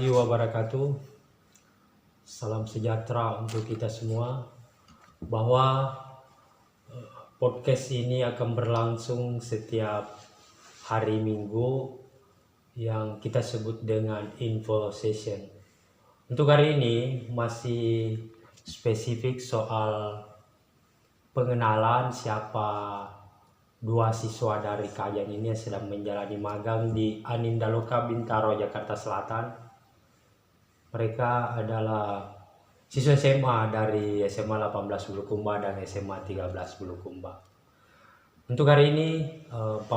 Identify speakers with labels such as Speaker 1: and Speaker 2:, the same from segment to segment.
Speaker 1: warahmatullahi wabarakatuh. Salam sejahtera untuk kita semua. Bahwa podcast ini akan berlangsung setiap hari Minggu yang kita sebut dengan info session. Untuk hari ini masih spesifik soal pengenalan siapa dua siswa dari kajian ini yang sedang menjalani magang di Anindaloka Bintaro, Jakarta Selatan. Mereka adalah siswa SMA dari SMA 18 Bulukumba dan SMA 13 Bulukumba. Untuk hari ini 14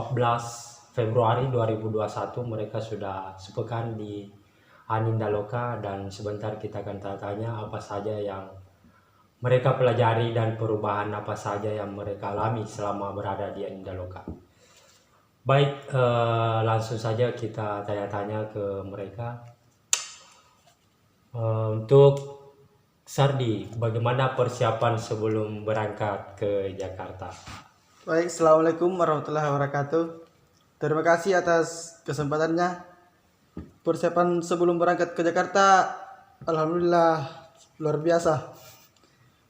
Speaker 1: Februari 2021 mereka sudah sepekan di Anindaloka dan sebentar kita akan tanya apa saja yang mereka pelajari dan perubahan apa saja yang mereka alami selama berada di Anindaloka. Baik, langsung saja kita tanya-tanya ke mereka. Untuk Sardi, bagaimana persiapan sebelum berangkat ke Jakarta?
Speaker 2: Baik, Assalamualaikum warahmatullahi wabarakatuh. Terima kasih atas kesempatannya. Persiapan sebelum berangkat ke Jakarta, alhamdulillah luar biasa.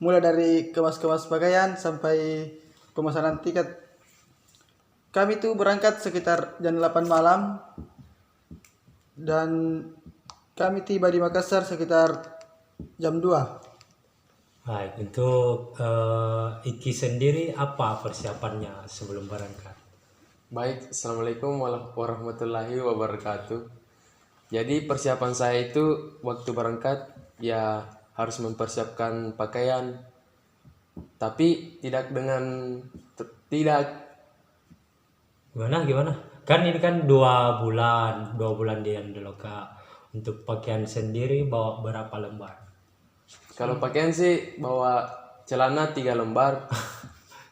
Speaker 2: Mulai dari kemas-kemas pakaian sampai pemesanan tiket. Kami tuh berangkat sekitar jam 8 malam dan kami tiba di Makassar sekitar jam 2.
Speaker 1: Baik, untuk Iki sendiri apa persiapannya sebelum berangkat?
Speaker 3: Baik, Assalamualaikum warahmatullahi wabarakatuh. Jadi persiapan saya itu waktu berangkat ya harus mempersiapkan pakaian, tapi tidak
Speaker 1: Gimana? Kan ini kan 2 bulan di Anindaloka. Untuk pakaian sendiri bawa berapa lembar?
Speaker 3: kalau pakaian sih bawa celana 3 lembar,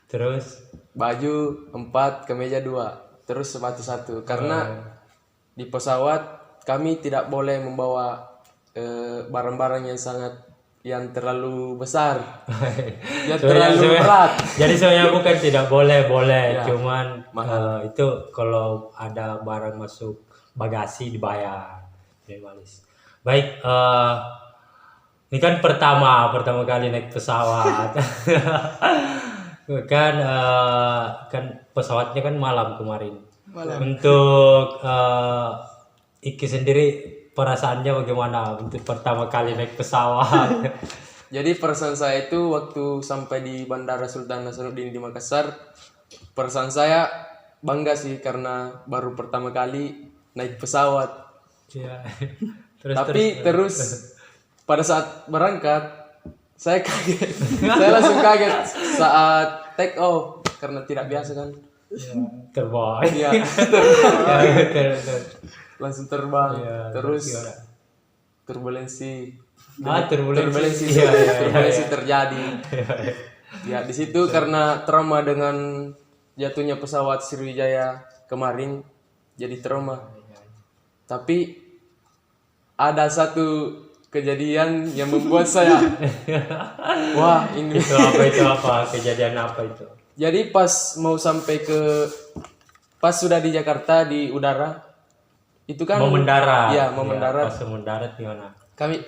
Speaker 1: Terus
Speaker 3: baju 4, kemeja 2, terus sepatu 1. Karena di pesawat kami tidak boleh membawa barang-barang yang terlalu besar, yang terlalu berat.
Speaker 1: Jadi sebenarnya bukan tidak boleh,
Speaker 3: Ya,
Speaker 1: cuman
Speaker 3: mahal.
Speaker 1: itu kalau ada barang masuk bagasi dibayar. Minimalis. Baik, ini kan pertama kali naik pesawat. kan kan pesawatnya kan malam kemarin. Untuk Iki sendiri perasaannya bagaimana untuk pertama kali naik pesawat?
Speaker 3: Jadi perasaan saya itu waktu sampai di Bandara Sultan Hasanuddin di Makassar, perasaan saya bangga sih karena baru pertama kali naik pesawat.
Speaker 1: Ya.
Speaker 3: Terus pada saat berangkat saya kaget. Saya langsung kaget saat take off karena tidak biasa kan.
Speaker 1: Terbang.
Speaker 3: Iya,
Speaker 1: Ter-
Speaker 3: langsung terbang.
Speaker 1: Ya,
Speaker 3: Terus
Speaker 1: gimana?
Speaker 3: turbulensi.
Speaker 1: Turbulensi.
Speaker 3: Turbulensi terjadi. Ya, di situ karena trauma dengan jatuhnya pesawat Sriwijaya kemarin jadi trauma. Tapi ada satu kejadian yang membuat saya wah ini
Speaker 1: Itu apa? Kejadian apa itu?
Speaker 3: jadi pas sudah di Jakarta di udara itu kan
Speaker 1: Mau mendarat.
Speaker 3: ya mau mendarat.
Speaker 1: Pas mau mendarat gimana?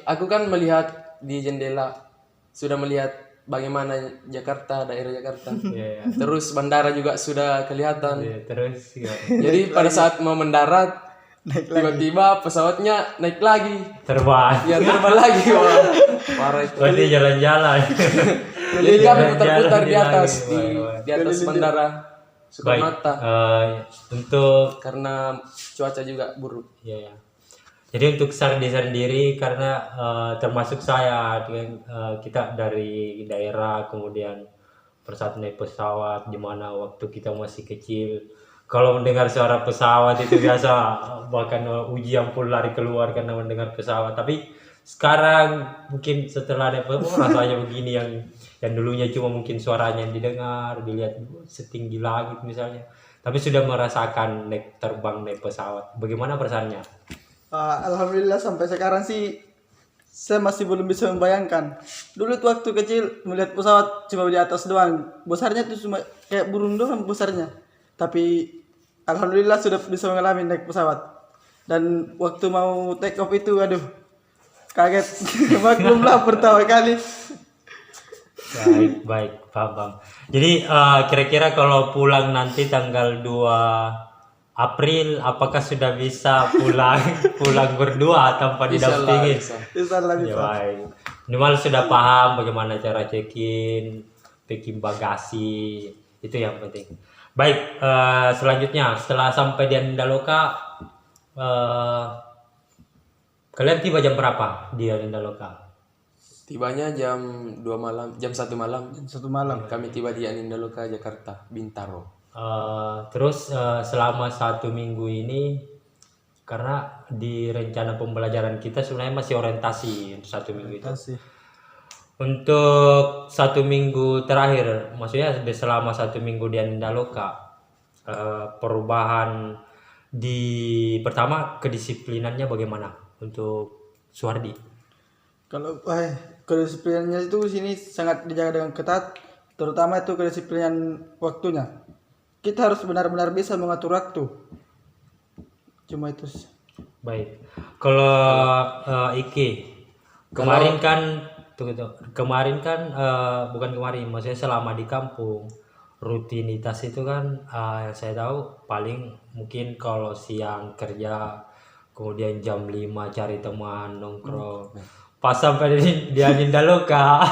Speaker 3: Aku kan melihat di jendela, sudah melihat bagaimana daerah Jakarta.
Speaker 1: Iya.
Speaker 3: Terus bandara juga sudah kelihatan.
Speaker 1: Ya, terus ya.
Speaker 3: Jadi pada saat mau mendarat, tiba-tiba pesawatnya naik lagi.
Speaker 1: Terbang.
Speaker 3: Ya terbang lagi. Wah, parah itu.
Speaker 1: Berarti jalan-jalan.
Speaker 3: Jadi kami putar-putar di
Speaker 1: Jalan-jalan
Speaker 3: atas
Speaker 1: lagi.
Speaker 3: di atas bandara
Speaker 1: Baik.
Speaker 3: Soekarno-Hatta
Speaker 1: Untuk
Speaker 3: karena cuaca juga buruk.
Speaker 1: ya. Jadi untuk Sardi sendiri karena termasuk saya kita dari daerah kemudian persatu naik pesawat di mana waktu kita masih kecil kalau mendengar suara pesawat itu biasa bahkan uji ampun lari keluar karena mendengar pesawat. Tapi sekarang mungkin setelah ada rasanya begini yang dulunya cuma mungkin suaranya yang didengar dilihat setinggi langit misalnya, tapi sudah merasakan terbang naik pesawat. Bagaimana perasaannya?
Speaker 2: Alhamdulillah sampai sekarang sih saya masih belum bisa membayangkan. Dulu tuh waktu kecil melihat pesawat cuma di atas doang. Besarnya tuh cuma kayak burung doang besarnya. Tapi alhamdulillah sudah bisa mengalami naik pesawat. Dan waktu mau take off itu aduh kaget. Maklumlah pertama kali.
Speaker 1: Baik, paham. Jadi kira-kira kalau pulang nanti tanggal 2 April, apakah sudah bisa pulang berdua tanpa
Speaker 3: Bisa lah,
Speaker 1: didampingi?
Speaker 3: bisa.
Speaker 2: Bisa lah
Speaker 1: Ya
Speaker 2: bisa.
Speaker 1: baik. Minimal sudah paham bagaimana cara check-in, packing bagasi, itu yang penting. Baik, selanjutnya setelah sampai di Andaloka, eh, kalian tiba jam berapa di Andaloka?
Speaker 3: Tibanya jam 2 malam, jam 1 malam.
Speaker 2: Satu malam.
Speaker 3: Kami tiba di Anindaloka, Jakarta, Bintaro.
Speaker 1: Terus selama 1 minggu ini, karena di rencana pembelajaran kita sebenarnya masih orientasi untuk 1 minggu itu.
Speaker 2: Kasih.
Speaker 1: Untuk 1 minggu terakhir, maksudnya selama 1 minggu di Andaloka, perubahan pertama kedisiplinannya bagaimana untuk Suwardi?
Speaker 2: Kalau kedisiplinannya itu di sini sangat dijaga dengan ketat, terutama itu kedisiplinan waktunya. Kita harus benar-benar bisa mengatur waktu. Cuma itu sih.
Speaker 1: Baik, kalau Iki kemarin kan bukan kemarin, maksudnya selama di kampung rutinitas itu kan yang saya tahu paling mungkin kalau siang kerja, kemudian jam 5 cari teman nongkrong, pas sampai di Anindaloka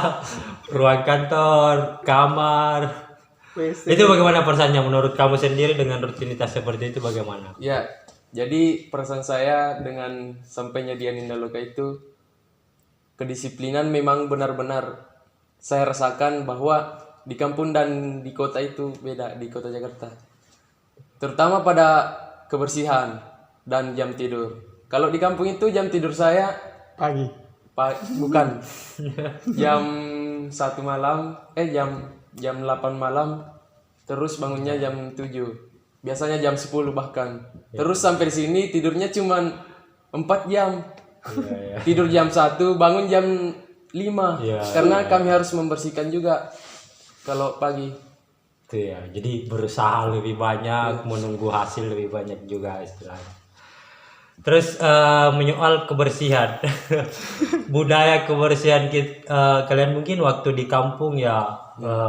Speaker 1: ruang kantor, kamar,
Speaker 2: WC.
Speaker 1: itu bagaimana perasaannya menurut kamu sendiri dengan rutinitas seperti itu bagaimana?
Speaker 3: Ya, jadi perasaan saya dengan sampainya di Anindaloka itu, kedisiplinan memang benar-benar saya rasakan bahwa di kampung dan di kota itu beda, di kota Jakarta. Terutama pada kebersihan dan jam tidur. Kalau di kampung itu jam tidur saya
Speaker 2: Pagi.
Speaker 3: bukan jam 1 malam, jam 8 malam, terus bangunnya jam 7. Biasanya jam 10 bahkan. Terus sampai di sini tidurnya cuman 4 jam.
Speaker 1: Ya,
Speaker 3: Tidur jam 1, bangun jam 5.
Speaker 1: Ya,
Speaker 3: Karena kami harus membersihkan juga kalau pagi.
Speaker 1: itu ya, jadi berusaha lebih banyak, menunggu hasil lebih banyak juga istilahnya. Terus menyoal kebersihan, budaya kebersihan kalian mungkin waktu di kampung ya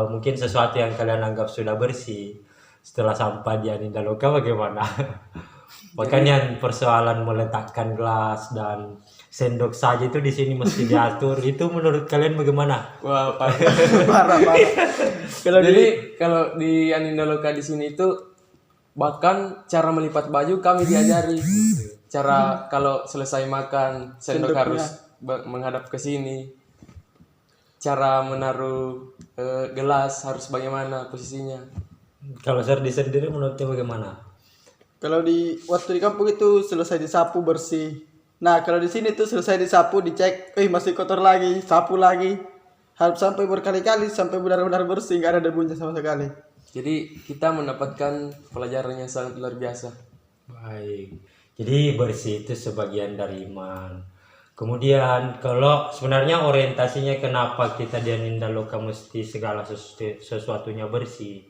Speaker 1: mungkin sesuatu yang kalian anggap sudah bersih, setelah sampai di Anindaloka bagaimana? Bahkan yang persoalan meletakkan gelas dan sendok saja itu di sini mesti diatur, itu menurut kalian bagaimana?
Speaker 3: Wah, parah.
Speaker 2: Parah.
Speaker 3: Kalau di Anindaloka di sini itu bahkan cara melipat baju kami diajari. Cara kalau selesai makan sendok harus menghadap ke sini. Cara menaruh gelas harus bagaimana posisinya.
Speaker 1: Kalau Serdi sendiri menurutnya bagaimana?
Speaker 2: Kalau waktu di kampung itu selesai disapu bersih. Nah, kalau di sini tuh selesai disapu dicek, masih kotor lagi, sapu lagi. Harus sampai berkali-kali sampai benar-benar bersih, nggak ada debunya sama sekali.
Speaker 3: Jadi kita mendapatkan pelajaran yang sangat luar biasa.
Speaker 1: Baik. Jadi bersih itu sebagian dari iman. Kemudian kalau sebenarnya orientasinya kenapa kita di Anindaloka mesti segala sesuatunya bersih.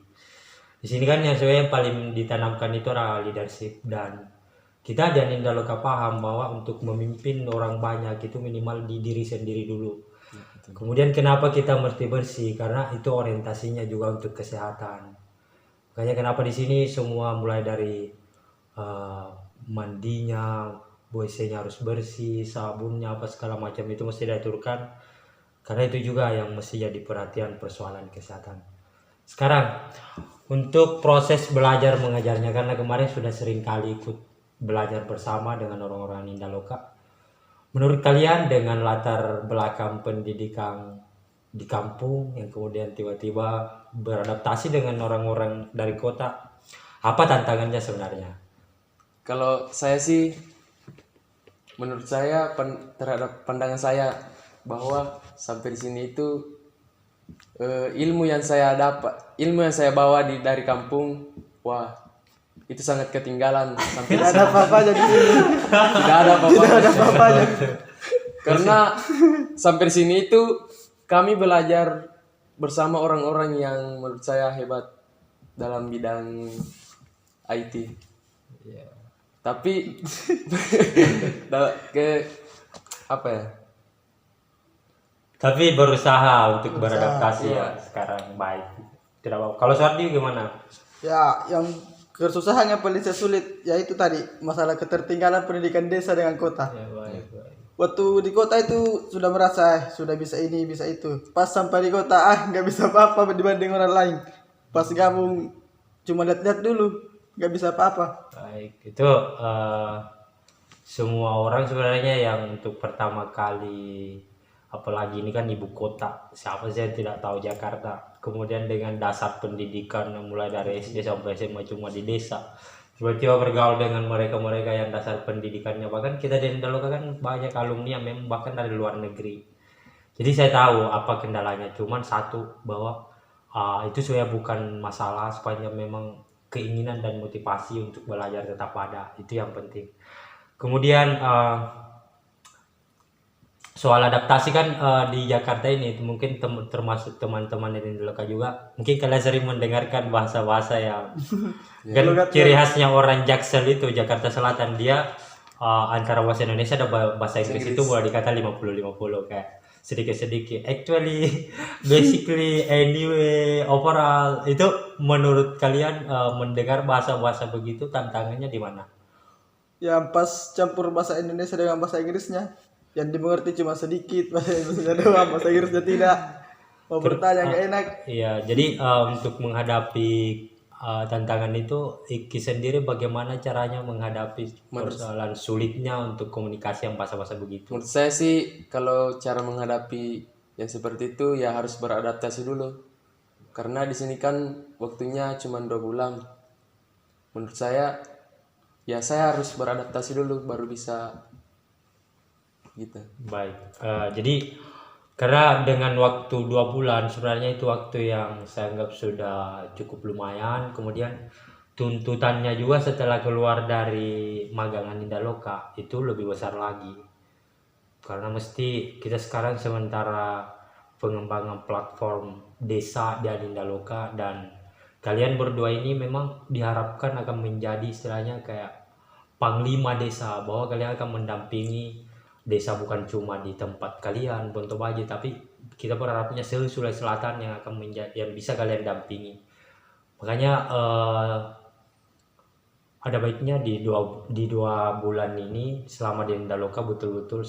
Speaker 1: Di sini kan yang sebenarnya paling ditanamkan itu adalah leadership, dan kita di Anindaloka paham bahwa untuk memimpin orang banyak itu minimal di diri sendiri dulu. Kemudian kenapa kita mesti bersih? Karena itu orientasinya juga untuk kesehatan. Makanya kenapa di sini semua mulai dari mandinya, WC-nya harus bersih, sabunnya apa segala macam itu mesti diaturkan. Karena itu juga yang mesti jadi perhatian persoalan kesehatan. Sekarang untuk proses belajar mengajarnya, karena kemarin sudah sering kali ikut belajar bersama dengan orang-orang Anindaloka. Menurut kalian dengan latar belakang pendidikan di kampung yang kemudian tiba-tiba beradaptasi dengan orang-orang dari kota, apa tantangannya sebenarnya?
Speaker 3: Kalau saya sih, menurut saya terhadap pandangan saya bahwa sampai di sini itu ilmu yang saya bawa dari kampung, wah itu sangat ketinggalan sampai
Speaker 2: Tidak ada apa-apa jadi sini.
Speaker 3: tidak ada apa-apa. Karena sampai di sini itu kami belajar bersama orang-orang yang menurut saya hebat dalam bidang IT. Tapi ke apa ya?
Speaker 1: Tapi berusaha untuk beradaptasi ya sekarang baik. Tidak apa. Kalau Sardi gimana?
Speaker 2: Ya, yang kesusahan yang paling sulit yaitu tadi masalah ketertinggalan pendidikan desa dengan kota.
Speaker 1: Ya, baik.
Speaker 2: Waktu di kota itu sudah merasa sudah bisa ini bisa itu. Pas sampai di kota nggak bisa apa-apa dibanding orang lain. Pas gabung cuma lihat-lihat dulu nggak bisa apa-apa.
Speaker 1: Baik, itu semua orang sebenarnya yang untuk pertama kali, apalagi ini kan ibu kota, siapa sih yang tidak tahu Jakarta. Kemudian dengan dasar pendidikan yang mulai dari SD sampai SMA cuma di desa, tiba-tiba bergaul dengan mereka-mereka yang dasar pendidikannya, bahkan kita di Indaloka kan banyak alumni yang memang bahkan dari luar negeri. Jadi saya tahu apa kendalanya, cuman satu bahwa itu sebenarnya bukan masalah sepanjang memang keinginan dan motivasi untuk belajar tetap ada, itu yang penting. Kemudian soal adaptasi kan di Jakarta ini mungkin termasuk teman-teman di Indoloka juga, mungkin kalian sering mendengarkan bahasa-bahasa yang kan ciri khasnya orang Jaksel itu Jakarta Selatan, dia antara bahasa Indonesia dan bahasa Inggris itu boleh dikata 50-50 kayak sedikit-sedikit. Actually, basically, anyway, overall, itu menurut kalian mendengar bahasa-bahasa begitu tantangannya di mana?
Speaker 2: Yang pas campur bahasa Indonesia dengan bahasa Inggrisnya, yang dimengerti cuma sedikit bahasa Indonesia doang, bahasa Inggrisnya tidak. Mau bertanya nggak enak.
Speaker 1: Iya, jadi untuk menghadapi tantangan itu, Iki sendiri bagaimana caranya menghadapi persoalan sulitnya untuk komunikasi yang bahasa-bahasa begitu?
Speaker 3: Menurut saya sih kalau cara menghadapi yang seperti itu ya harus beradaptasi dulu. Karena di sini kan waktunya cuma 2 bulan. Menurut saya ya saya harus beradaptasi dulu baru bisa gitu.
Speaker 1: Baik, jadi karena dengan waktu 2 bulan sebenarnya itu waktu yang saya anggap sudah cukup lumayan. Kemudian tuntutannya juga setelah keluar dari magangan Indaloka itu lebih besar lagi, karena mesti kita sekarang sementara pengembangan platform desa di Indaloka, dan kalian berdua ini memang diharapkan akan menjadi istilahnya kayak panglima desa, bahwa kalian akan mendampingi desa bukan cuma di tempat kalian Bonto Baji, tapi kita berharapnya Sulawesi Selatan yang akan yang bisa kalian dampingi. Makanya ada baiknya di dua bulan ini selama di Indaloka betul-betul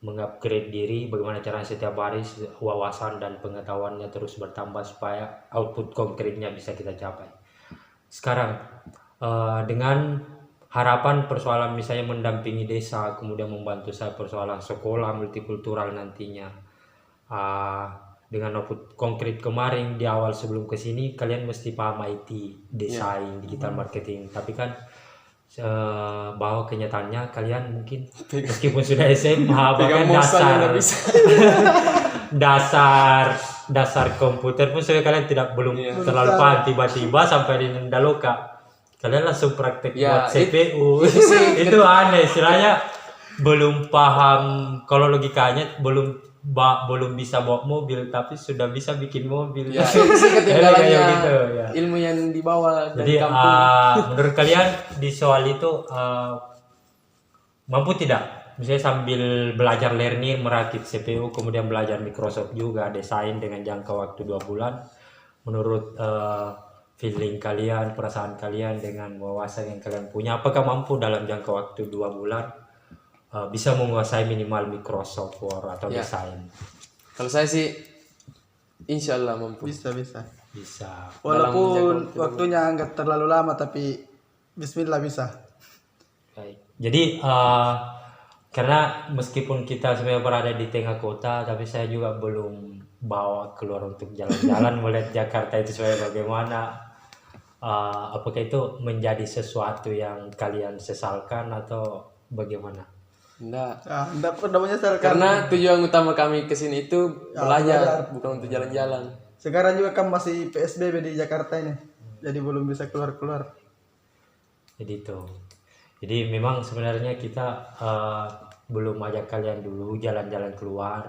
Speaker 1: mengupgrade diri, bagaimana caranya setiap hari wawasan dan pengetahuannya terus bertambah supaya output konkretnya bisa kita capai. Sekarang dengan harapan persoalan misalnya mendampingi desa, kemudian membantu saya persoalan sekolah multikultural nantinya. Dengan output konkret kemarin di awal sebelum kesini, kalian mesti paham IT, desain, digital marketing. Tapi kan bahwa kenyataannya kalian mungkin meskipun sudah SMA, bahkan dasar komputer pun sudah kalian belum terlalu paham. Tiba-tiba sampai di Indaloka kalian langsung praktek buat CPU. Itu aneh, istilahnya belum paham, kalau logikanya belum bisa bawa mobil tapi sudah bisa bikin mobil.
Speaker 3: Ya, itu sih ketinggalannya
Speaker 1: gitu, ya.
Speaker 3: Ilmu yang dibawa dari
Speaker 1: Jadi
Speaker 3: kampung.
Speaker 1: menurut kalian di soal itu mampu tidak misalnya sambil belajar learning merakit CPU, kemudian belajar Microsoft juga desain dengan jangka waktu 2 bulan, menurut feeling kalian, perasaan kalian dengan wawasan yang kalian punya, apakah mampu dalam jangka waktu 2 bulan bisa menguasai minimal Microsoft Word atau desain?
Speaker 3: Kalau saya sih insya Allah mampu.
Speaker 2: Bisa. Walaupun waktunya nggak terlalu lama, tapi Bismillah bisa.
Speaker 1: Baik. Jadi karena meskipun kita sebenarnya berada di tengah kota, tapi saya juga belum bawa keluar untuk jalan-jalan melihat Jakarta itu sebenarnya bagaimana. Apakah itu menjadi sesuatu yang kalian sesalkan atau bagaimana?
Speaker 2: Enggak pernah menyesalkan.
Speaker 3: Karena tujuan utama kami kesini itu belajar, bukan untuk jalan-jalan.
Speaker 2: Sekarang juga kan masih PSBB di Jakarta ini, jadi belum bisa keluar-keluar.
Speaker 1: Jadi memang sebenarnya kita belum ajak kalian dulu jalan-jalan keluar,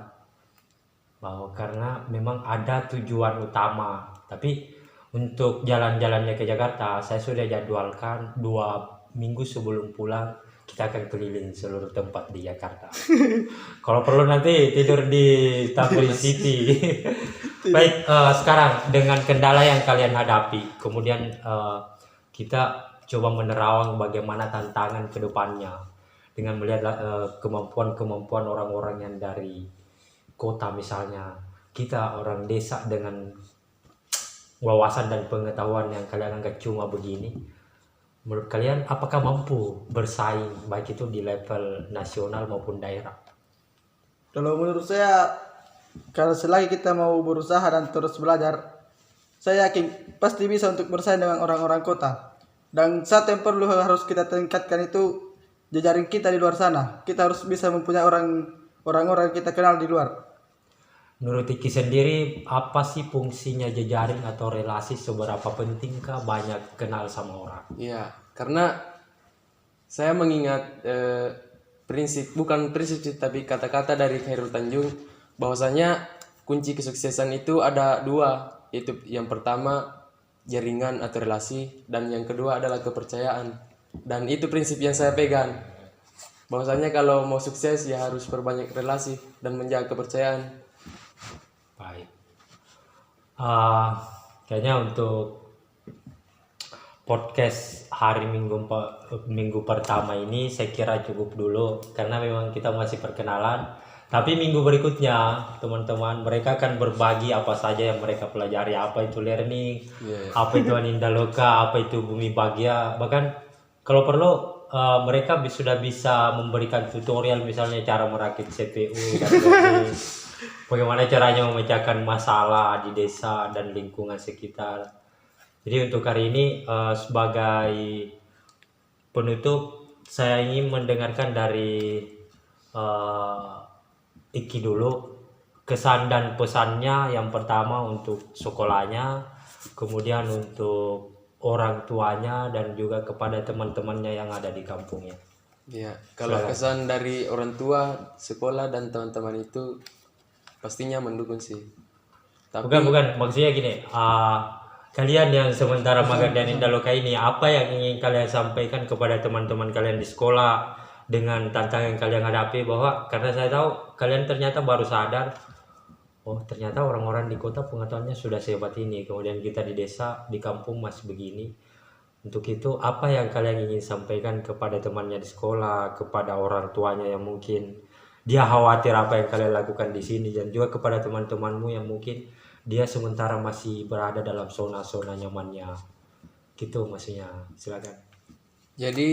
Speaker 1: bahwa karena memang ada tujuan utama. Tapi untuk jalan-jalannya ke Jakarta, saya sudah jadwalkan 2 minggu sebelum pulang kita akan keliling seluruh tempat di Jakarta. Kalau perlu nanti tidur di Tamrin City. Baik, sekarang dengan kendala yang kalian hadapi, kemudian kita coba menerawang bagaimana tantangan ke depannya dengan melihat kemampuan-kemampuan orang-orang yang dari kota misalnya. Kita orang desa dengan wawasan dan pengetahuan yang kalian anggap cuma begini. Menurut kalian apakah mampu bersaing baik itu di level nasional maupun daerah?
Speaker 2: Kalau menurut saya, kalau selagi kita mau berusaha dan terus belajar, saya yakin pasti bisa untuk bersaing dengan orang-orang kota. Dan satu yang perlu harus kita tingkatkan itu jejaring kita di luar sana. Kita harus bisa mempunyai orang-orang yang kita kenal di luar.
Speaker 1: Menurut Iki sendiri, apa sih fungsinya jejaring atau relasi, seberapa pentingkah banyak kenal sama orang?
Speaker 3: Iya, karena saya mengingat bukan prinsip sih, tapi kata-kata dari Khairul Tanjung, bahwasanya kunci kesuksesan itu ada dua, yaitu yang pertama jaringan atau relasi, dan yang kedua adalah kepercayaan. Dan itu prinsip yang saya pegang, bahwasanya kalau mau sukses ya harus perbanyak relasi dan menjaga kepercayaan.
Speaker 1: Baik. Kayaknya untuk podcast hari minggu pertama ini saya kira cukup dulu karena memang kita masih perkenalan. Tapi minggu berikutnya teman-teman mereka akan berbagi apa saja yang mereka pelajari, apa itu learning, apa itu Anindaloka, apa itu Bumi Bahagia. Bahkan kalau perlu mereka sudah bisa memberikan tutorial misalnya cara merakit CPU dan bagaimana caranya memecahkan masalah di desa dan lingkungan sekitar. Jadi untuk hari ini sebagai penutup saya ingin mendengarkan dari Iki dulu kesan dan pesannya. Yang pertama untuk sekolahnya, kemudian untuk orang tuanya dan juga kepada teman-temannya yang ada di kampungnya.
Speaker 3: Ya, kalau kesan dari orang tua, sekolah dan teman-teman itu pastinya mendukung sih. Tapi
Speaker 1: Bukan maksudnya gini, kalian yang sementara magang dan Indaloka ini, apa yang ingin kalian sampaikan kepada teman-teman kalian di sekolah dengan tantangan yang kalian hadapi? Bahwa karena saya tahu kalian ternyata baru sadar, oh ternyata orang-orang di kota pengetahuannya sudah sehebat ini, kemudian kita di desa, di kampung masih begini. Untuk itu apa yang kalian ingin sampaikan kepada temannya di sekolah, kepada orang tuanya yang mungkin dia khawatir apa yang kalian lakukan di sini, dan juga kepada teman-temanmu yang mungkin dia sementara masih berada dalam zona-zona nyamannya, gitu maksudnya. Silakan.
Speaker 3: jadi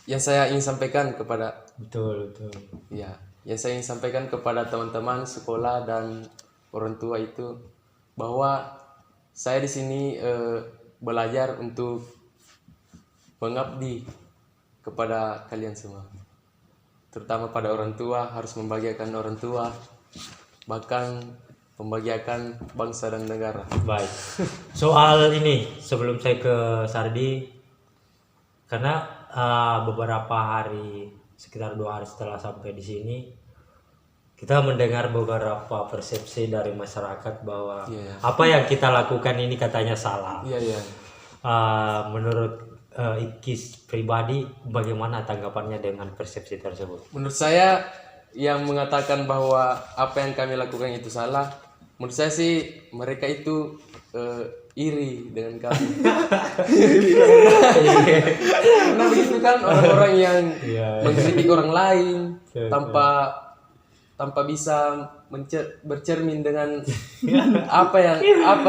Speaker 3: yang saya ingin sampaikan kepada
Speaker 1: Betul.
Speaker 3: ya, yang saya ingin sampaikan kepada teman-teman sekolah dan orang tua itu bahwa saya di sini belajar untuk mengabdi kepada kalian semua. Terutama pada orang tua, harus membahagiakan orang tua, bahkan membahagiakan bangsa dan negara.
Speaker 1: Baik. Soal ini sebelum saya ke Sardi, karena beberapa hari, sekitar 2 hari setelah sampai di sini, kita mendengar beberapa persepsi dari masyarakat bahwa apa yang kita lakukan ini katanya salah.
Speaker 3: Iya.
Speaker 1: Menurut Ikis pribadi, bagaimana tanggapannya dengan persepsi tersebut?
Speaker 3: Menurut saya yang mengatakan bahwa apa yang kami lakukan itu salah, menurut saya sih mereka itu iri dengan kami. Karena begitu kan orang-orang yang mengkritik orang lain tanpa bisa bercermin dengan apa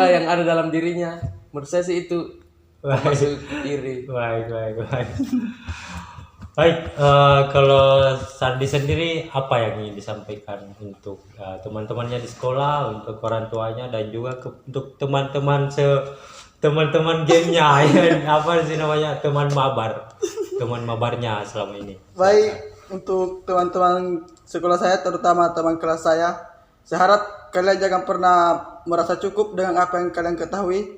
Speaker 3: yang ada dalam dirinya. Menurut saya sih itu masuk iri.
Speaker 1: Baik. Kalau Sardi sendiri apa yang ingin disampaikan untuk teman-temannya di sekolah, untuk orang tuanya, dan juga untuk teman-teman gamenya, apa sih namanya, teman mabarnya selama ini?
Speaker 2: Baik, untuk teman-teman sekolah saya, terutama teman kelas saya harap kalian jangan pernah merasa cukup dengan apa yang kalian ketahui.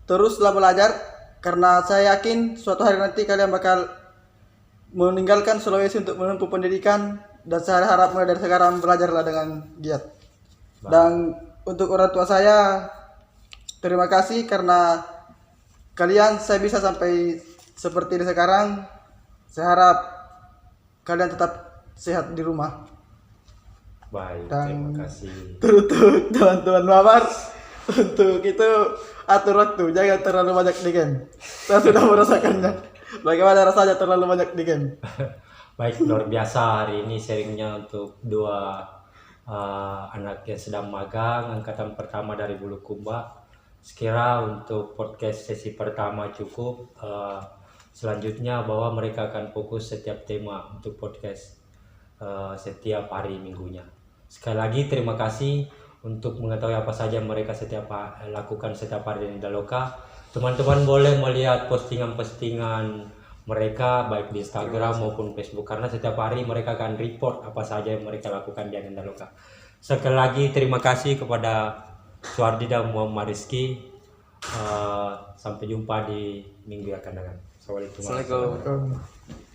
Speaker 2: Teruslah belajar, karena saya yakin suatu hari nanti kalian bakal meninggalkan Sulawesi untuk menempuh pendidikan, dan saya harap mulai dari sekarang belajarlah dengan giat. Dan untuk orang tua saya, terima kasih karena kalian saya bisa sampai seperti ini sekarang, saya harap kalian tetap sehat di rumah.
Speaker 1: Baik,
Speaker 2: Dan
Speaker 1: terima kasih.
Speaker 2: untuk teman-teman mabar, untuk itu atur waktu, jangan terlalu banyak di game. Saya sudah merasakannya. Bagaimana rasanya terlalu banyak di game?
Speaker 1: Baik, luar biasa hari ini sharingnya untuk dua anak yang sedang magang angkatan pertama dari Bulukumba. Sekira untuk podcast sesi pertama cukup. Selanjutnya bahwa mereka akan fokus setiap tema untuk podcast setiap hari minggunya. Sekali lagi terima kasih untuk mengetahui apa saja mereka lakukan setiap hari di Daloka. Teman-teman boleh melihat postingan-postingan mereka baik di Instagram maupun Facebook karena setiap hari mereka akan report apa saja yang mereka lakukan di Daloka. Sekali lagi terima kasih kepada Suardi dan Muhammad Rizky. Sampai jumpa di minggu yang akan datang. Assalamualaikum.
Speaker 3: Assalamualaikum.